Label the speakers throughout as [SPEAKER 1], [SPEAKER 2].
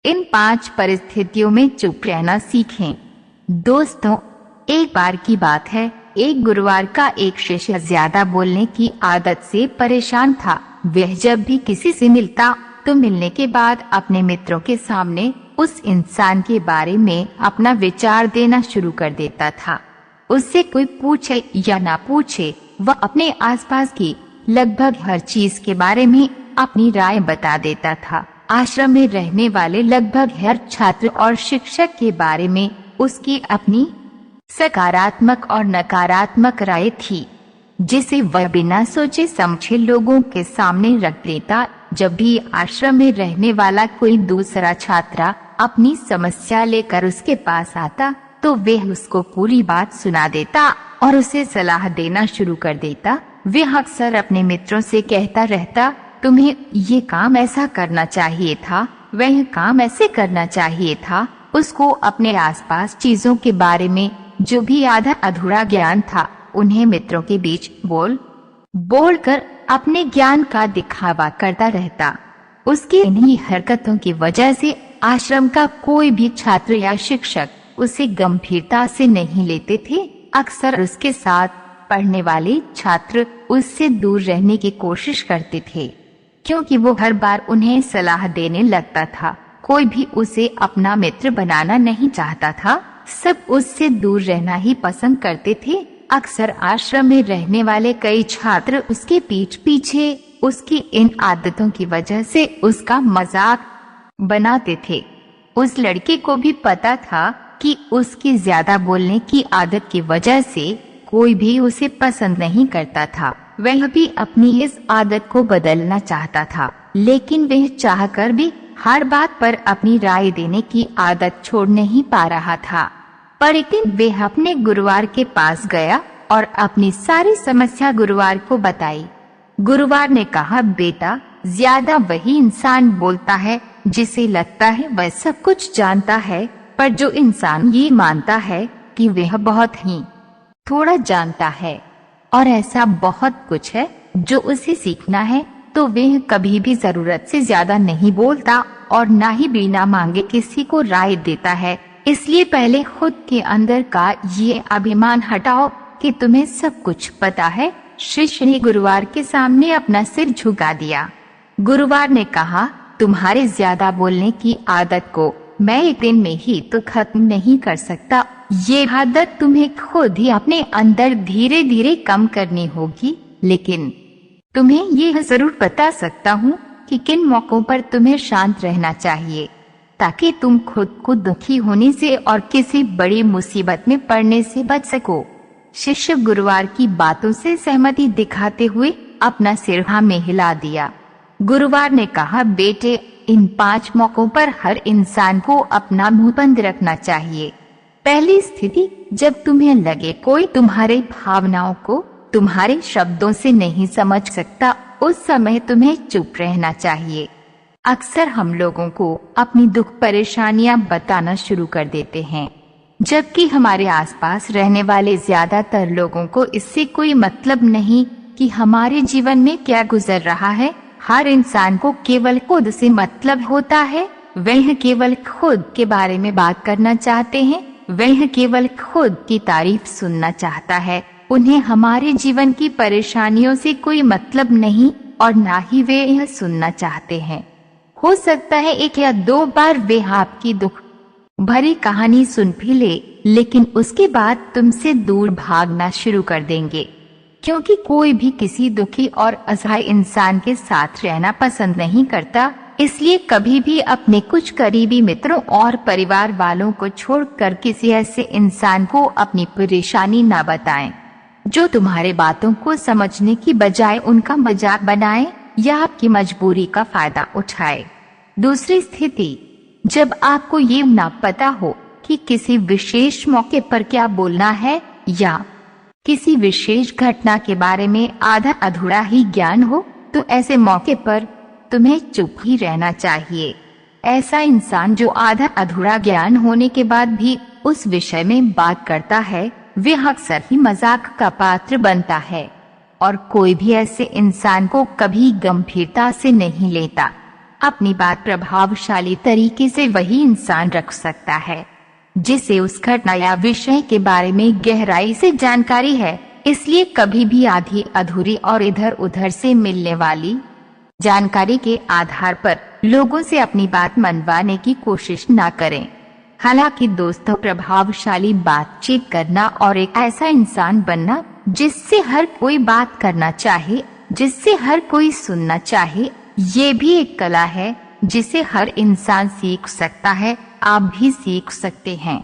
[SPEAKER 1] इन 5 परिस्थितियों में चुप रहना सीखें। दोस्तों, एक बार की बात है, एक गुरुवार का एक शिष्य ज्यादा बोलने की आदत से परेशान था। वह जब भी किसी से मिलता तो मिलने के बाद अपने मित्रों के सामने उस इंसान के बारे में अपना विचार देना शुरू कर देता था। उससे कोई पूछे या ना पूछे, वह अपने आसपास की लगभग हर चीज के बारे में अपनी राय बता देता था। आश्रम में रहने वाले लगभग हर छात्र और शिक्षक के बारे में उसकी अपनी सकारात्मक और नकारात्मक राय थी, जिसे वह बिना सोचे समझे लोगों के सामने रख देता। जब भी आश्रम में रहने वाला कोई दूसरा छात्र अपनी समस्या लेकर उसके पास आता तो वह उसको पूरी बात सुना देता और उसे सलाह देना शुरू कर देता। वह अक्सर अपने मित्रों से कहता रहता, तुम्हें ये काम ऐसा करना चाहिए था, वह काम ऐसे करना चाहिए था। उसको अपने आसपास चीजों के बारे में जो भी आधा अधूरा ज्ञान था, उन्हें मित्रों के बीच बोल कर अपने ज्ञान का दिखावा करता रहता। उसकी इन्हीं हरकतों की वजह से आश्रम का कोई भी छात्र या शिक्षक उसे गंभीरता से नहीं लेते थे। अक्सर उसके साथ पढ़ने वाले छात्र उससे दूर रहने की कोशिश करते थे, क्योंकि वो हर बार उन्हें सलाह देने लगता था। कोई भी उसे अपना मित्र बनाना नहीं चाहता था, सब उससे दूर रहना ही पसंद करते थे। अक्सर आश्रम में रहने वाले कई छात्र उसके पीठ पीछे उसकी इन आदतों की वजह से उसका मजाक बनाते थे। उस लड़के को भी पता था कि उसकी ज्यादा बोलने की आदत की वजह से कोई भी उसे पसंद नहीं करता था। वह भी अपनी इस आदत को बदलना चाहता था, लेकिन वह चाहकर भी हर बात पर अपनी राय देने की आदत छोड़ नहीं पा रहा था। पर एक दिन वह अपने गुरुवार के पास गया और अपनी सारी समस्या गुरुवार को बताई। गुरुवार ने कहा, बेटा, ज्यादा वही इंसान बोलता है जिसे लगता है वह सब कुछ जानता है, पर जो इंसान ये मानता है कि वह बहुत ही थोड़ा जानता है और ऐसा बहुत कुछ है जो उसे सीखना है, तो वह कभी भी जरूरत से ज्यादा नहीं बोलता और ना ही बिना मांगे किसी को राय देता है। इसलिए पहले खुद के अंदर का ये अभिमान हटाओ कि तुम्हें सब कुछ पता है। शिष्य ने गुरुवार के सामने अपना सिर झुका दिया। गुरुवार ने कहा, तुम्हारे ज्यादा बोलने की आदत को मैं एक दिन में ही तो खत्म नहीं कर सकता। ये आदत तुम्हें खुद ही अपने अंदर धीरे धीरे कम करनी होगी, लेकिन तुम्हें ये जरूर बता सकता हूँ कि किन मौकों पर तुम्हें शांत रहना चाहिए, ताकि तुम खुद को दुखी होने से और किसी बड़ी मुसीबत में पड़ने से बच सको। शिष्य गुरुवार की बातों से सहमति दिखाते हुए अपना सिर हाँ में हिला दिया। गुरुवार ने कहा, बेटे, इन 5 मौकों पर हर इंसान को अपना मुंह बंद रखना चाहिए। पहली स्थिति, जब तुम्हें लगे कोई तुम्हारे भावनाओं को तुम्हारे शब्दों से नहीं समझ सकता, उस समय तुम्हें चुप रहना चाहिए। अक्सर हम लोगों को अपनी दुख परेशानियां बताना शुरू कर देते हैं, जबकि हमारे आसपास रहने वाले ज्यादातर लोगों को इससे कोई मतलब नहीं कि हमारे जीवन में क्या गुजर रहा है। हर इंसान को केवल खुद से मतलब होता है। वह केवल खुद के बारे में बात करना चाहते हैं, वह केवल खुद की तारीफ सुनना चाहता है। उन्हें हमारे जीवन की परेशानियों से कोई मतलब नहीं और ना ही वे यह सुनना चाहते हैं। हो सकता है 1 या 2 बार वे आपकी दुख भरी कहानी सुन भी ले, लेकिन उसके बाद तुमसे दूर भागना शुरू कर देंगे, क्योंकि कोई भी किसी दुखी और असहाय इंसान के साथ रहना पसंद नहीं करता। इसलिए कभी भी अपने कुछ करीबी मित्रों और परिवार वालों को छोड़कर किसी ऐसे इंसान को अपनी परेशानी न बताएं, जो तुम्हारे बातों को समझने की बजाय उनका मजाक बनाए या आपकी मजबूरी का फायदा उठाए। दूसरी स्थिति, जब आपको ये ना पता हो कि किसी विशेष मौके पर क्या बोलना है या किसी विशेष घटना के बारे में आधा अधूरा ही ज्ञान हो, तो ऐसे मौके पर तुम्हें चुप ही रहना चाहिए। ऐसा इंसान जो आधा अधूरा ज्ञान होने के बाद भी उस विषय में बात करता है, वह अक्सर ही मजाक का पात्र बनता है और कोई भी ऐसे इंसान को कभी गंभीरता से नहीं लेता। अपनी बात प्रभावशाली तरीके से वही इंसान रख सकता है जिसे उस घटना या विषय के बारे में गहराई से जानकारी है। इसलिए कभी भी आधी अधूरी और इधर उधर से मिलने वाली जानकारी के आधार पर लोगों से अपनी बात मनवाने की कोशिश न करें। हालांकि दोस्तों, प्रभावशाली बातचीत करना और एक ऐसा इंसान बनना जिससे हर कोई बात करना चाहे, जिससे हर कोई सुनना चाहे, ये भी एक कला है जिसे हर इंसान सीख सकता है। आप भी सीख सकते हैं।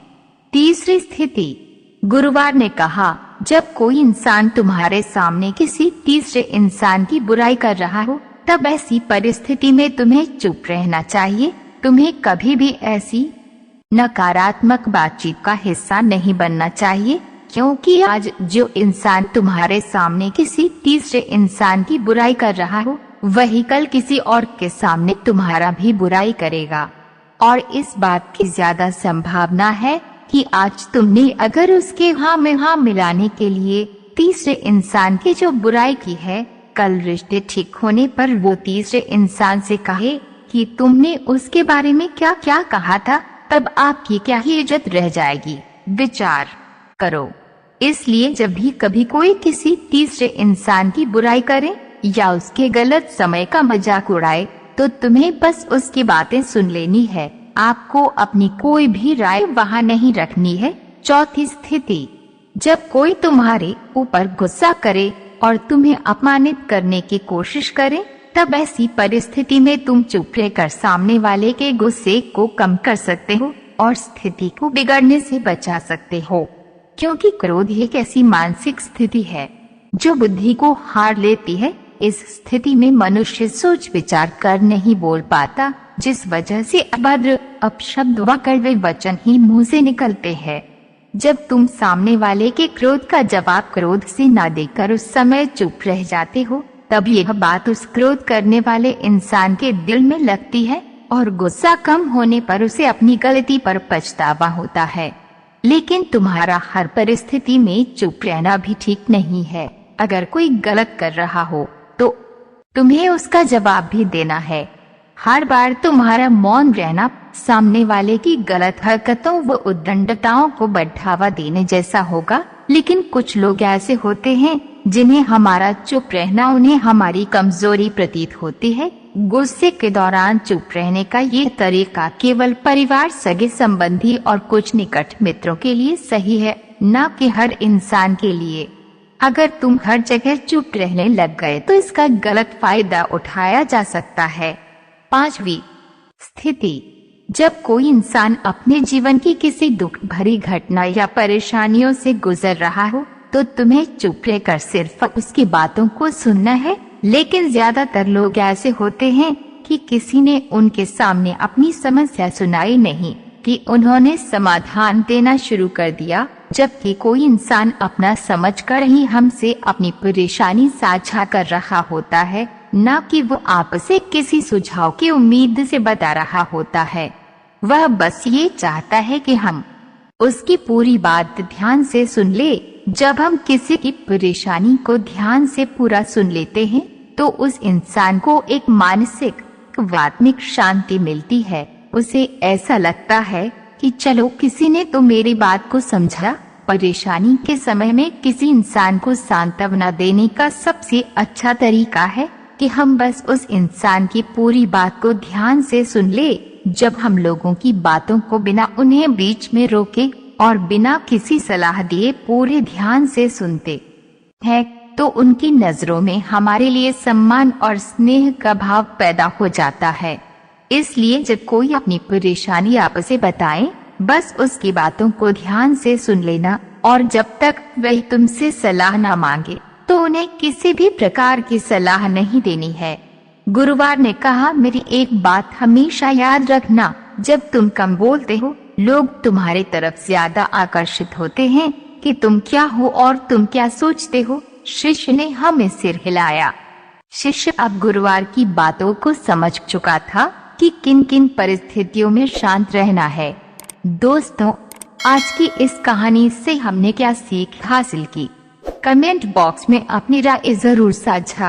[SPEAKER 1] तीसरी स्थिति, गुरुवार ने कहा, जब कोई इंसान तुम्हारे सामने किसी तीसरे इंसान की बुराई कर रहा हो तब ऐसी परिस्थिति में तुम्हें चुप रहना चाहिए। तुम्हें कभी भी ऐसी नकारात्मक बातचीत का हिस्सा नहीं बनना चाहिए, क्योंकि आज जो इंसान तुम्हारे सामने किसी तीसरे इंसान की बुराई कर रहा हो वही कल किसी और के सामने तुम्हारा भी बुराई करेगा। और इस बात की ज्यादा संभावना है कि आज तुमने अगर उसके हाँ में हाँ मिलाने के लिए तीसरे इंसान की जो बुराई की है, कल रिश्ते ठीक होने पर वो तीसरे इंसान से कहे कि तुमने उसके बारे में क्या क्या कहा था, तब आपकी क्या ही इज्जत रह जाएगी। विचार करो। इसलिए जब भी कभी कोई किसी तीसरे इंसान की बुराई करे या उसके गलत समय का मजाक उड़ाए तो तुम्हें बस उसकी बातें सुन लेनी है। आपको अपनी कोई भी राय वहाँ नहीं रखनी है। चौथी स्थिति, जब कोई तुम्हारे ऊपर गुस्सा करे और तुम्हें अपमानित करने की कोशिश करे तब ऐसी परिस्थिति में तुम चुप रहकर सामने वाले के गुस्से को कम कर सकते हो और स्थिति को बिगड़ने से बचा सकते हो, क्योंकि क्रोध एक ऐसी मानसिक स्थिति है जो बुद्धि को हार लेती है। इस स्थिति में मनुष्य सोच विचार कर नहीं बोल पाता, जिस वजह से अभद्र अपशब्द व कड़वे वचन ही मुंह से निकलते हैं। जब तुम सामने वाले के क्रोध का जवाब क्रोध से न देकर उस समय चुप रह जाते हो तब यह बात उस क्रोध करने वाले इंसान के दिल में लगती है और गुस्सा कम होने पर उसे अपनी गलती पर पछतावा होता है। लेकिन तुम्हारा हर परिस्थिति में चुप रहना भी ठीक नहीं है। अगर कोई गलत कर रहा हो तो तुम्हें उसका जवाब भी देना है। हर बार तुम्हारा मौन रहना सामने वाले की गलत हरकतों व उद्दंडताओं को बढ़ावा देने जैसा होगा। लेकिन कुछ लोग ऐसे होते हैं जिन्हें हमारा चुप रहना उन्हें हमारी कमजोरी प्रतीत होती है। गुस्से के दौरान चुप रहने का ये तरीका केवल परिवार, सगे संबंधी और कुछ निकट मित्रों के लिए सही है, न कि हर इंसान के लिए। अगर तुम हर जगह चुप रहने लग गए तो इसका गलत फायदा उठाया जा सकता है। पांचवी स्थिति, जब कोई इंसान अपने जीवन की किसी दुख भरी घटना या परेशानियों से गुजर रहा हो तो तुम्हें चुप रहकर सिर्फ उसकी बातों को सुनना है। लेकिन ज्यादातर लोग ऐसे होते हैं कि किसी ने उनके सामने अपनी समस्या सुनाई नहीं कि उन्होंने समाधान देना शुरू कर दिया, जबकि कोई इंसान अपना समझकर ही हमसे अपनी परेशानी साझा कर रहा होता है, न कि वो आपसे किसी सुझाव की उम्मीद से बता रहा होता है। वह बस ये चाहता है कि हम उसकी पूरी बात ध्यान से सुन ले। जब हम किसी की परेशानी को ध्यान से पूरा सुन लेते हैं तो उस इंसान को एक मानसिक व आत्मिक शांति मिलती है। उसे ऐसा लगता है कि चलो किसी ने तो मेरी बात को समझा। परेशानी के समय में किसी इंसान को सांत्वना देने का सबसे अच्छा तरीका है कि हम बस उस इंसान की पूरी बात को ध्यान से सुन ले। जब हम लोगों की बातों को बिना उन्हें बीच में रोके और बिना किसी सलाह दिए पूरे ध्यान से सुनते हैं तो उनकी नजरों में हमारे लिए सम्मान और स्नेह का भाव पैदा हो जाता है। इसलिए जब कोई अपनी परेशानी आपसे बताए, बस उसकी बातों को ध्यान से सुन लेना और जब तक वह तुमसे सलाह ना मांगे तो उन्हें किसी भी प्रकार की सलाह नहीं देनी है। गुरुवार ने कहा, मेरी एक बात हमेशा याद रखना, जब तुम कम बोलते हो लोग तुम्हारी तरफ ज्यादा आकर्षित होते हैं कि तुम क्या हो और तुम क्या सोचते हो। शिष्य ने हमें सिर हिलाया। शिष्य अब गुरुवार की बातों को समझ चुका था कि किन किन परिस्थितियों में शांत रहना है। दोस्तों, आज की इस कहानी से हमने क्या सीख हासिल की, कमेंट बॉक्स में अपनी राय जरूर साझा